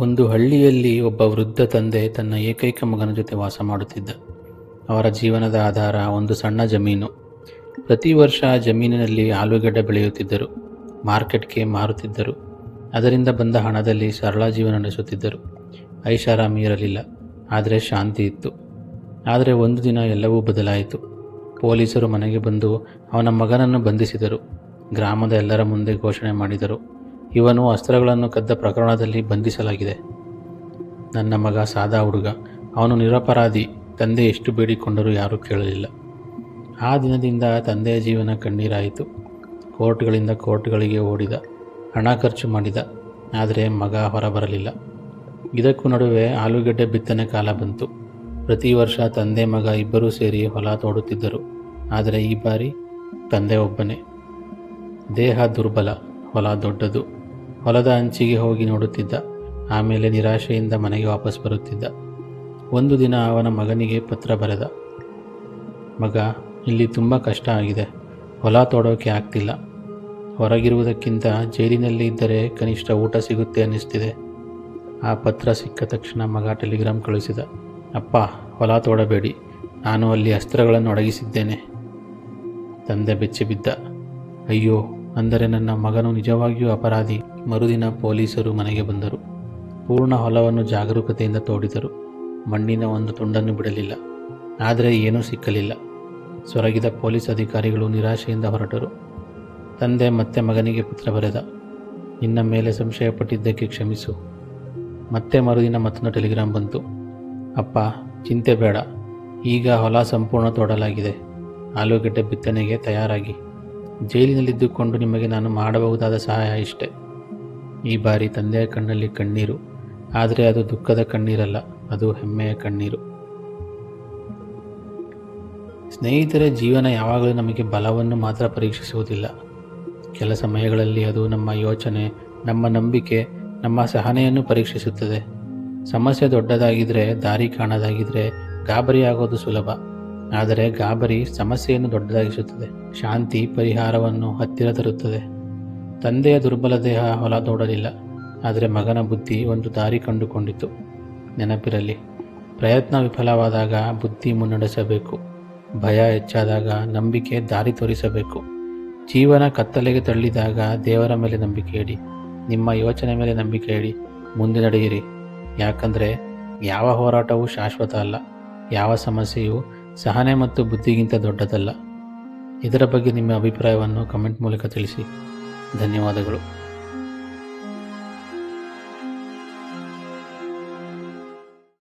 ಒಂದು ಹಳ್ಳಿಯಲ್ಲಿ ಒಬ್ಬ ವೃದ್ಧ ತಂದೆ ತನ್ನ ಏಕೈಕ ಮಗನ ಜೊತೆ ವಾಸ ಮಾಡುತ್ತಿದ್ದ. ಅವರ ಜೀವನದ ಆಧಾರ ಒಂದು ಸಣ್ಣ ಜಮೀನು. ಪ್ರತಿ ವರ್ಷ ಆ ಜಮೀನಿನಲ್ಲಿ ಆಲೂಗಡ್ಡೆ ಬೆಳೆಯುತ್ತಿದ್ದರು, ಮಾರ್ಕೆಟ್ಗೆ ಮಾರುತ್ತಿದ್ದರು. ಅದರಿಂದ ಬಂದ ಹಣದಲ್ಲಿ ಸರಳ ಜೀವನ ನಡೆಸುತ್ತಿದ್ದರು. ಐಷಾರಾಮಿ ಇರಲಿಲ್ಲ, ಆದರೆ ಶಾಂತಿ ಇತ್ತು. ಆದರೆ ಒಂದು ದಿನ ಎಲ್ಲವೂ ಬದಲಾಯಿತು. ಪೊಲೀಸರು ಮನೆಗೆ ಬಂದು ಅವನ ಮಗನನ್ನು ಬಂಧಿಸಿದರು. ಗ್ರಾಮದ ಎಲ್ಲರ ಮುಂದೆ ಘೋಷಣೆ ಮಾಡಿದರು, ಇವನು ಅಸ್ತ್ರಗಳನ್ನು ಕದ್ದ ಪ್ರಕರಣದಲ್ಲಿ ಬಂಧಿಸಲಾಗಿದೆ. ನನ್ನ ಮಗ ಸಾದಾ ಹುಡುಗ, ಅವನು ನಿರಪರಾಧಿ. ತಂದೆ ಎಷ್ಟು ಬೇಡಿಕೊಂಡರೂ ಯಾರೂ ಕೇಳಲಿಲ್ಲ. ಆ ದಿನದಿಂದ ತಂದೆಯ ಜೀವನ ಕಣ್ಣೀರಾಯಿತು. ಕೋರ್ಟ್ಗಳಿಂದ ಕೋರ್ಟ್ಗಳಿಗೆ ಓಡಿದ, ಹಣ ಖರ್ಚು ಮಾಡಿದ, ಆದರೆ ಮಗ ಹೊರಬರಲಿಲ್ಲ. ಇದಕ್ಕೂ ನಡುವೆ ಆಲೂಗಡ್ಡೆ ಬಿತ್ತನೆ ಕಾಲ ಬಂತು. ಪ್ರತಿ ವರ್ಷ ತಂದೆ ಮಗ ಇಬ್ಬರೂ ಸೇರಿ ಹೊಲ ತೋಡುತ್ತಿದ್ದರು. ಆದರೆ ಈ ಬಾರಿ ತಂದೆ ಒಬ್ಬನೇ. ದೇಹ ದುರ್ಬಲ, ಹೊಲ ದೊಡ್ಡದು. ಹೊಲದ ಅಂಚಿಗೆ ಹೋಗಿ ನೋಡುತ್ತಿದ್ದ, ಆಮೇಲೆ ನಿರಾಶೆಯಿಂದ ಮನೆಗೆ ವಾಪಸ್ ಬರುತ್ತಿದ್ದ. ಒಂದು ದಿನ ಅವನ ಮಗನಿಗೆ ಪತ್ರ ಬರೆದ, ಮಗ, ಇಲ್ಲಿ ತುಂಬ ಕಷ್ಟ ಆಗಿದೆ, ಹೊಲ ತೋಡೋಕೆ ಆಗ್ತಿಲ್ಲ. ಹೊರಗಿರುವುದಕ್ಕಿಂತ ಜೈಲಿನಲ್ಲಿ ಇದ್ದರೆ ಕನಿಷ್ಠ ಊಟ ಸಿಗುತ್ತೆ ಅನ್ನಿಸ್ತಿದೆ. ಆ ಪತ್ರ ಸಿಕ್ಕ ತಕ್ಷಣ ಮಗ ಟೆಲಿಗ್ರಾಮ್ ಕಳುಹಿಸಿದ, ಅಪ್ಪ, ಹೊಲ ತೋಡಬೇಡಿ, ನಾನು ಅಲ್ಲಿ ಅಸ್ತ್ರಗಳನ್ನು ಅಡಗಿಸಿದ್ದೇನೆ. ತಂದೆ ಬೆಚ್ಚಿಬಿದ್ದ, ಅಯ್ಯೋ, ಅಂದರೆ ನನ್ನ ಮಗನು ನಿಜವಾಗಿಯೂ ಅಪರಾಧಿ. ಮರುದಿನ ಪೊಲೀಸರು ಮನೆಗೆ ಬಂದರು. ಪೂರ್ಣ ಹೊಲವನ್ನು ಜಾಗರೂಕತೆಯಿಂದ ತೋಡಿದರು. ಮಣ್ಣಿನ ಒಂದು ತುಂಡನ್ನು ಬಿಡಲಿಲ್ಲ. ಆದರೆ ಏನೂ ಸಿಕ್ಕಲಿಲ್ಲ. ಸೊರಗಿದ ಪೊಲೀಸ್ ಅಧಿಕಾರಿಗಳು ನಿರಾಶೆಯಿಂದ ಹೊರಟರು. ತಂದೆ ಮತ್ತೆ ಮಗನಿಗೆ ಪತ್ರ ಬರೆದ, ನಿನ್ನ ಮೇಲೆ ಸಂಶಯಪಟ್ಟಿದ್ದಕ್ಕೆ ಕ್ಷಮಿಸು. ಮತ್ತೆ ಮರುದಿನ ಮತ್ತೊಂದು ಟೆಲಿಗ್ರಾಮ್ ಬಂತು, ಅಪ್ಪ, ಚಿಂತೆ ಬೇಡ, ಈಗ ಹೊಲ ಸಂಪೂರ್ಣ ತೋಡಲಾಗಿದೆ. ಆಲೂಗಡ್ಡೆ ಬಿತ್ತನೆಗೆ ತಯಾರಾಗಿ. ಜೈಲಿನಲ್ಲಿದ್ದುಕೊಂಡು ನಿಮಗೆ ನಾನು ಮಾಡಬಹುದಾದ ಸಹಾಯ ಇಷ್ಟೆ. ಈ ಬಾರಿ ತಂದೆಯ ಕಣ್ಣಲ್ಲಿ ಕಣ್ಣೀರು, ಆದರೆ ಅದು ದುಃಖದ ಕಣ್ಣೀರಲ್ಲ, ಅದು ಹೆಮ್ಮೆಯ ಕಣ್ಣೀರು. ಸ್ನೇಹಿತರ ಜೀವನ ಯಾವಾಗಲೂ ನಮಗೆ ಬಲವನ್ನು ಮಾತ್ರ ಪರೀಕ್ಷಿಸುವುದಿಲ್ಲ. ಕೆಲ ಸಮಯಗಳಲ್ಲಿ ಅದು ನಮ್ಮ ಯೋಚನೆ, ನಮ್ಮ ನಂಬಿಕೆ, ನಮ್ಮ ಸಹನೆಯನ್ನು ಪರೀಕ್ಷಿಸುತ್ತದೆ. ಸಮಸ್ಯೆ ದೊಡ್ಡದಾಗಿದ್ದರೆ, ದಾರಿ ಕಾಣದಾಗಿದ್ದರೆ ಗಾಬರಿಯಾಗೋದು ಸುಲಭ. ಆದರೆ ಗಾಬರಿ ಸಮಸ್ಯೆಯನ್ನು ದೊಡ್ಡದಾಗಿಸುತ್ತದೆ. ಶಾಂತಿ ಪರಿಹಾರವನ್ನು ಹತ್ತಿರ ತರುತ್ತದೆ. ತಂದೆಯ ದುರ್ಬಲ ದೇಹ ಹೊಲ ತೋಡಲಿಲ್ಲ, ಆದರೆ ಮಗನ ಬುದ್ಧಿ ಒಂದು ದಾರಿ ಕಂಡುಕೊಂಡಿತು. ನೆನಪಿರಲಿ, ಪ್ರಯತ್ನ ವಿಫಲವಾದಾಗ ಬುದ್ಧಿ ಮುನ್ನಡೆಸಬೇಕು. ಭಯ ಹೆಚ್ಚಾದಾಗ ನಂಬಿಕೆ ದಾರಿ ತೋರಿಸಬೇಕು. ಜೀವನ ಕತ್ತಲೆಗೆ ತಳ್ಳಿದಾಗ ದೇವರ ಮೇಲೆ ನಂಬಿಕೆ ಇಡಿ. ನಿಮ್ಮ ಯೋಚನೆ ಮೇಲೆ ನಂಬಿಕೆ ಇಡಿ. ಮುಂದೆ ನಡೆಯಿರಿ. ಯಾಕಂದರೆ ಯಾವ ಹೋರಾಟವೂ ಶಾಶ್ವತ ಅಲ್ಲ. ಯಾವ ಸಮಸ್ಯೆಯೂ ಸಹನೆ ಮತ್ತು ಬುದ್ಧಿಗಿಂತ ದೊಡ್ಡದಲ್ಲ. ಇದರ ಬಗ್ಗೆ ನಿಮ್ಮ ಅಭಿಪ್ರಾಯವನ್ನು ಕಮೆಂಟ್ ಮೂಲಕ ತಿಳಿಸಿ. ಧನ್ಯವಾದಗಳು.